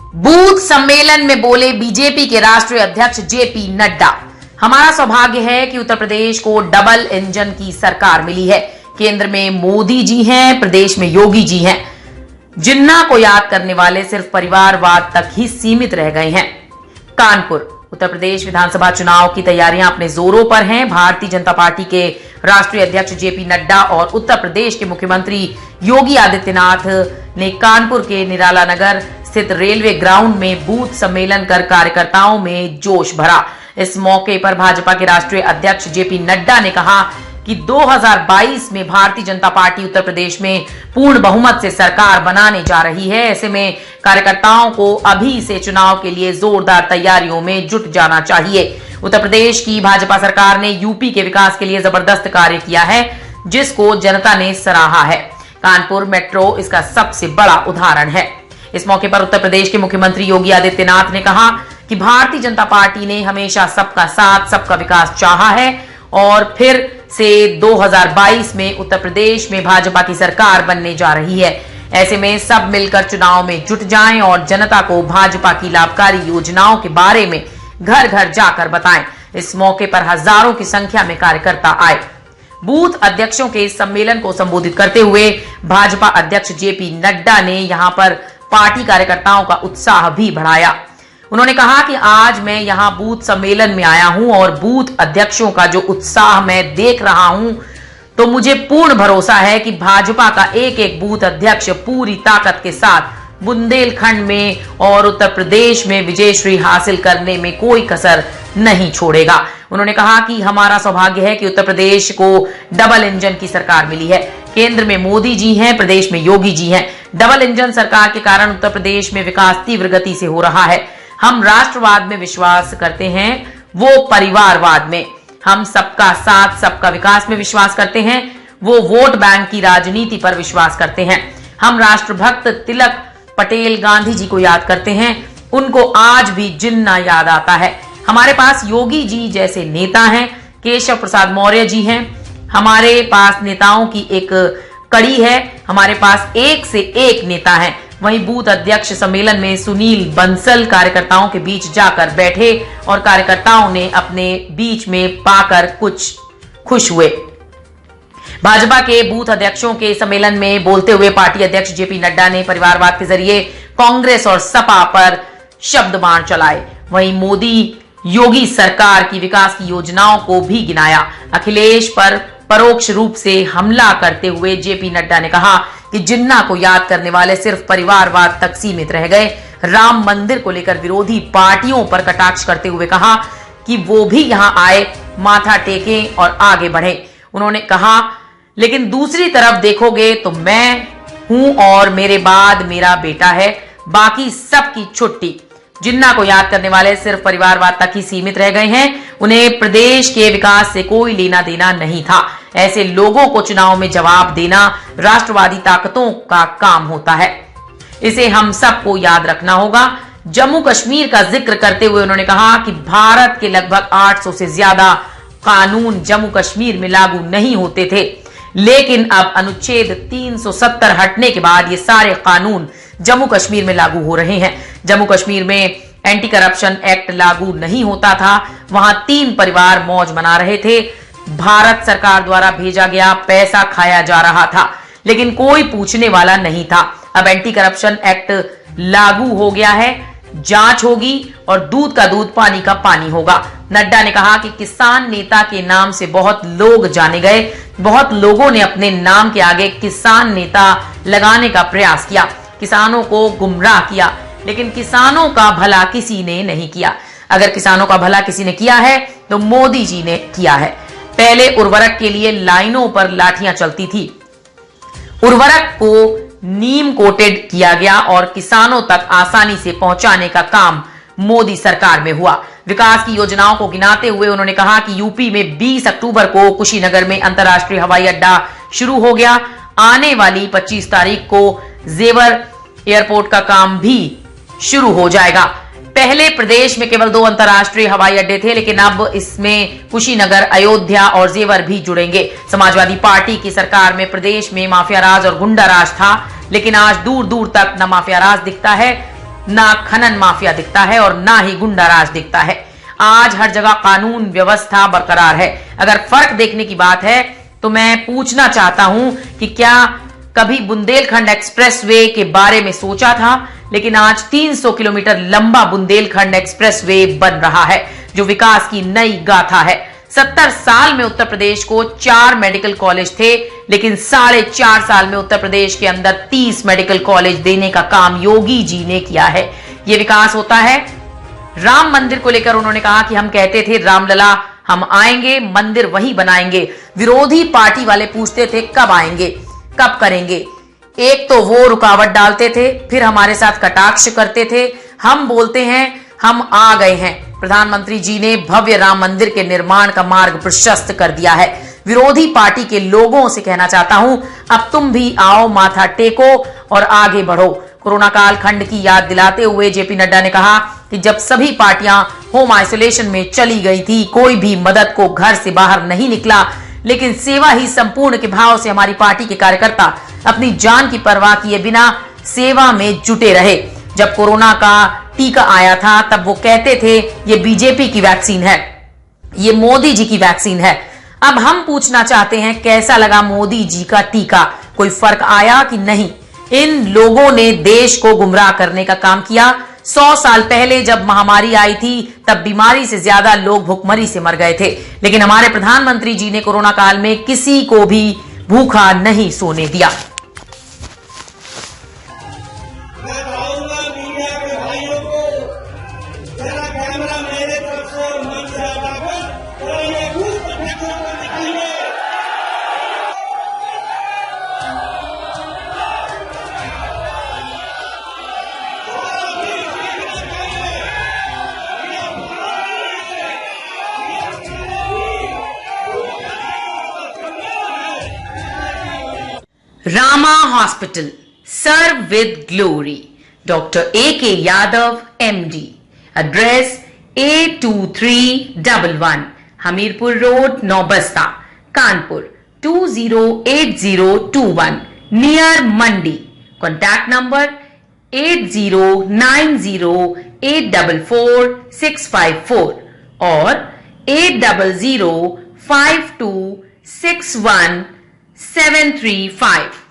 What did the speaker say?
Booth सम्मेलन में बोले बीजेपी के राष्ट्रीय अध्यक्ष जेपी नड्डा। हमारा सौभाग्य है कि उत्तर प्रदेश को डबल इंजन की सरकार मिली है। केंद्र में मोदी जी हैं, प्रदेश में योगी जी हैं। जिन्ना को याद करने वाले सिर्फ परिवारवाद तक ही सीमित रह गए हैं। कानपुर उत्तर प्रदेश विधानसभा चुनाव की तैयारियां अपने जोरों पर हैं। भारतीय जनता पार्टी के राष्ट्रीय अध्यक्ष जेपी नड्डा और उत्तर प्रदेश के मुख्यमंत्री योगी आदित्यनाथ ने कानपुर के निराला नगर स्थित रेलवे ग्राउंड में बूथ सम्मेलन कर कार्यकर्ताओं में जोश भरा। इस मौके पर भाजपा के राष्ट्रीय अध्यक्ष जेपी नड्डा ने कहा कि 2022 में भारतीय जनता पार्टी उत्तर प्रदेश में पूर्ण बहुमत से सरकार बनाने जा रही है। ऐसे में कार्यकर्ताओं को अभी से चुनाव के लिए जोरदार तैयारियों में जुट जाना चाहिए। उत्तर प्रदेश की भाजपा सरकार ने यूपी के विकास के लिए जबरदस्त कार्य किया है, जिसको जनता ने सराहा है। कानपुर मेट्रो इसका सबसे बड़ा उदाहरण है। इस मौके पर उत्तर प्रदेश के मुख्यमंत्री योगी आदित्यनाथ ने कहा कि भारतीय जनता पार्टी ने हमेशा सबका साथ, सबका विकास चाहा है और फिर से 2022 में उत्तर प्रदेश में भाजपा की सरकार बनने जा रही है। ऐसे में सब मिलकर चुनाव में जुट जाएं और जनता को भाजपा की लाभकारी योजनाओं के बारे में घर घर जाकर बताएं। इस मौके पर हजारों की संख्या में कार्यकर्ता आए। बूथ अध्यक्षों के इस सम्मेलन को संबोधित करते हुए भाजपा अध्यक्ष जेपी नड्डा ने यहां पर पार्टी कार्यकर्ताओं का उत्साह भी बढ़ाया। उन्होंने कहा कि आज मैं यहां बूथ सम्मेलन में आया हूं और बूथ अध्यक्षों का जो उत्साह मैं देख रहा हूं, तो मुझे पूर्ण भरोसा है कि भाजपा का एक एक बूथ अध्यक्ष पूरी ताकत के साथ बुंदेलखंड में और उत्तर प्रदेश में विजयश्री हासिल करने में कोई कसर नहीं छोड़ेगा। उन्होंने कहा कि हमारा सौभाग्य है कि उत्तर प्रदेश को डबल इंजन की सरकार मिली है। केंद्र में मोदी जी हैं, प्रदेश में योगी जी हैं। डबल इंजन सरकार के कारण उत्तर प्रदेश में विकास तीव्र गति से हो रहा है। हम राष्ट्रवाद में विश्वास करते हैं, वो परिवारवाद में। हम सबका साथ, सबका विकास में विश्वास करते हैं, वो वोट बैंक की राजनीति पर विश्वास करते हैं। हम राष्ट्रभक्त तिलक पटेल गांधी जी को याद करते हैं, उनको आज भी जिन्ना याद आता है। हमारे पास योगी जी जैसे नेता हैं, केशव प्रसाद मौर्य जी हैं। हमारे पास नेताओं की एक कड़ी है, हमारे पास एक से एक नेता हैं। वहीं बूथ अध्यक्ष सम्मेलन में सुनील बंसल कार्यकर्ताओं के बीच जाकर बैठे और कार्यकर्ताओं ने अपने बीच में पाकर कुछ खुश हुए। भाजपा के बूथ अध्यक्षों के सम्मेलन में बोलते हुए पार्टी अध्यक्ष जेपी नड्डा ने परिवारवाद के जरिए कांग्रेस और सपा पर शब्द बाण चलाए। वहीं मोदी योगी सरकार की विकास की योजनाओं को भी गिनाया। अखिलेश पर परोक्ष रूप से हमला करते हुए जेपी नड्डा ने कहा कि जिन्ना को याद करने वाले सिर्फ परिवारवाद तक सीमित रह गए। राम मंदिर को लेकर विरोधी पार्टियों पर कटाक्ष करते हुए कहा कि वो भी यहां आए, माथा टेकें और आगे बढ़े। उन्होंने कहा लेकिन दूसरी तरफ देखोगे तो मैं हूं और मेरे बाद मेरा बेटा है, बाकी सबकी छुट्टी। जिन्ना को याद करने वाले सिर्फ परिवारवाद तक ही सीमित रह गए हैं। उन्हें प्रदेश के विकास से कोई लेना देना नहीं था। ऐसे लोगों को चुनाव में जवाब देना राष्ट्रवादी ताकतों का काम होता है। इसे हम सबको याद रखना होगा। जम्मू कश्मीर का जिक्र करते हुए उन्होंने कहा कि भारत के लगभग 800 से ज्यादा कानून जम्मू कश्मीर में लागू नहीं होते थे, लेकिन अब अनुच्छेद 370 हटने के बाद ये सारे कानून जम्मू कश्मीर में लागू हो रहे हैं। जम्मू कश्मीर में एंटी करप्शन एक्ट लागू नहीं होता था, वहां 3 परिवार मौज मना रहे थे। भारत सरकार द्वारा भेजा गया पैसा खाया जा रहा था, लेकिन कोई पूछने वाला नहीं था। अब एंटी करप्शन एक्ट लागू हो गया है, जांच होगी और दूध का दूध, पानी का पानी होगा। नड्डा ने कहा कि किसान नेता के नाम से बहुत लोग जाने गए, बहुत लोगों ने अपने नाम के आगे किसान नेता लगाने का प्रयास किया, किसानों को गुमराह किया, लेकिन किसानों का भला किसी ने नहीं किया। अगर किसानों का भला किसी ने किया है तो मोदी जी ने किया है। पहले उर्वरक के लिए लाइनों पर लाठियां चलती थी, उर्वरक को नीम कोटेड किया गया और किसानों तक आसानी से पहुंचाने का काम मोदी सरकार में हुआ। विकास की योजनाओं को गिनाते हुए उन्होंने कहा कि यूपी में 20 अक्टूबर को कुशीनगर में अंतर्राष्ट्रीय हवाई अड्डा शुरू हो गया। आने वाली 25 तारीख को जेवर एयरपोर्ट का काम भी शुरू हो जाएगा। पहले प्रदेश में केवल 2 अंतर्राष्ट्रीय हवाई अड्डे थे, लेकिन अब इसमें कुशीनगर, अयोध्या और जेवर भी जुड़ेंगे। समाजवादी पार्टी की सरकार में प्रदेश में माफिया राज और गुंडा राज था, लेकिन आज दूर दूर तक न माफिया राज दिखता है ना खनन माफिया दिखता है और ना ही गुंडाराज दिखता है। आज हर जगह कानून व्यवस्था बरकरार है। अगर फर्क देखने की बात है तो मैं पूछना चाहता हूं कि क्या कभी बुंदेलखंड एक्सप्रेसवे के बारे में सोचा था? लेकिन आज 300 किलोमीटर लंबा बुंदेलखंड एक्सप्रेसवे बन रहा है, जो विकास की नई गाथा है। 70 साल में उत्तर प्रदेश को 4 मेडिकल कॉलेज थे, लेकिन 4.5 साल में उत्तर प्रदेश के अंदर 30 मेडिकल कॉलेज देने का काम योगी जी ने किया है। यह विकास होता है। राम मंदिर को लेकर उन्होंने कहा कि हम कहते थे रामलला हम आएंगे, मंदिर वही बनाएंगे। विरोधी पार्टी वाले पूछते थे कब आएंगे, कब करेंगे। एक तो वो रुकावट डालते थे, फिर हमारे साथ कटाक्ष करते थे। हम बोलते हैं हम आ गए हैं। प्रधानमंत्री जी ने भव्य राम मंदिर के निर्माण का मार्ग प्रशस्त कर दिया है। विरोधी पार्टी के लोगों से कहना चाहता हूं, अब तुम भी आओ, माथा टेको और आगे बढ़ो। कोरोना काल खंड की याद दिलाते हुए जेपी नड्डा ने कहा कि जब सभी पार्टियां होम आइसोलेशन में चली गई थी, कोई भी मदद को घर से बाहर नहीं निकला, लेकिन सेवा ही संपूर्ण के भाव से हमारी पार्टी के कार्यकर्ता अपनी जान की परवाह किए बिना सेवा में जुटे रहे। जब कोरोना का टीका आया था तब वो कहते थे ये बीजेपी की वैक्सीन है, ये मोदी जी की वैक्सीन है। अब हम पूछना चाहते हैं कैसा लगा मोदी जी का टीका? कोई फर्क आया कि नहीं? इन लोगों ने देश को गुमराह करने का काम किया। 100 साल पहले जब महामारी आई थी तब बीमारी से ज्यादा लोग भूखमरी से मर गए थे, लेकिन हमारे प्रधानमंत्री जी ने कोरोना काल में किसी को भी भूखा नहीं सोने दिया। मैं कहूंगा मीडिया के भाइयों को, जरा कैमरा मेरे तरफ से और मंच से हटाकर और ये भूख देखो को दिखाइए। Rama Hospital, serve with glory. Dr. A.K. Yadav, MD. Address A2311, Hamirpur Road, Naubasta, Kanpur 208021, near Mandi. Contact number 8090844654 or 8005261 735।